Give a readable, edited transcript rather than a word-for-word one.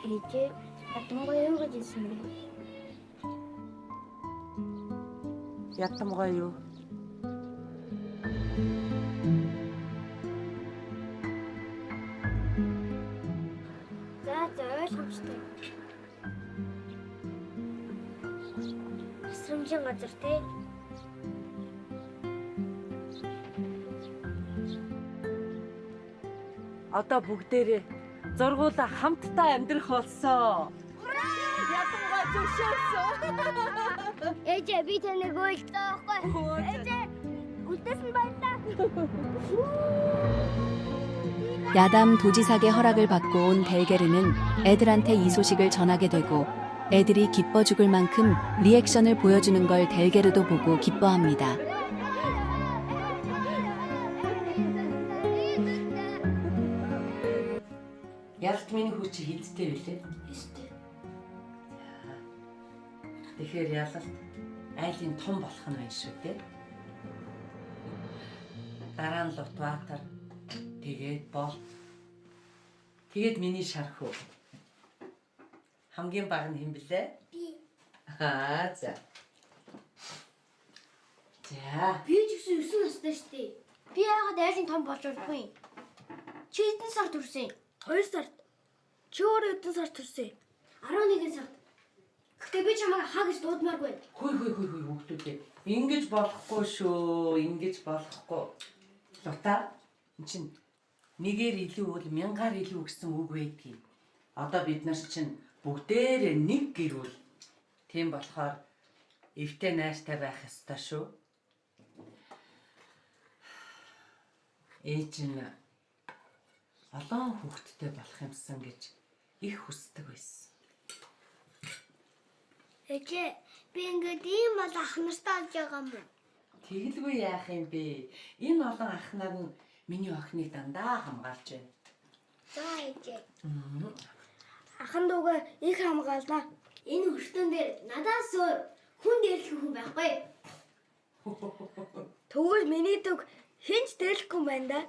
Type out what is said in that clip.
ээжээ ядамгаа юу гэж хэлсэн бэ? Ядамгаа юу? За ойлгомжтой. Асрамжийн газар тий. Одоо бүгдээрээ зургуулаа хамтдаа амьдрах болсон. Ядамгаа зөвшөөрсөн. Ээжээ би таныг уйлдаа байхгүй. Ээжээ үлдээсэн баярлаа. 야담 도지사의 허락을 받고 온 델게르는 애들한테 이 소식을 전하게 되고 애들이 기뻐 죽을 만큼 리액션을 보여주는 걸 델게르도 보고 기뻐합니다. Ялт миний хүү чи хидтэй билээ? Эстэй. Тэгэхээр ялалт айлын том болох нь байна шүү дээ. Дараа нь Лутбаатар тэгээд бол тэгээд миний шар хүү. Хамгийн баг нь хэн блэ? Би. За. За. Би ч гэсэн 9 настай шүү дээ. Би яагаад айлын том болж болохгүй? Чи хэдэн сард төрсөн? 2 сард. Чи өөрөө хэдэн сард төрсөн? 11 сард. Гэтэ би чамайг хаа гэж дуудмааргүй. Хүй хүүхдүүдээ. Ингэж болохгүй шүү. Ингэж болохгүй. Лута эн чин нэгээр илүү бол мянгаар илүү гэсэн үг байдгийг. Одоо бид нар чинь бүгдээрээ нэг гэр бүл. Тийм болохоор эвтэй найзтай байх ёстой шүү. Ээж нь олон хүүхэдтэй болох юмсан гэж их хүсдэг байсан. Ээжээ, би ингээд ийм бол ах нартай олж байгаа юм байна. Тэгэлгүй яах юм бэ? Энэ олон ах нар нь миний охиныг дандаа хамгаалж байна. За ээжээ. Ахан дүүгээ их хамгаалнаа. Энэ өртөн дээр надаас өөр хүн дээрлэх хүн байхгүй. Тэгвэл миний төг хинч дээрлэхгүй юм байна да.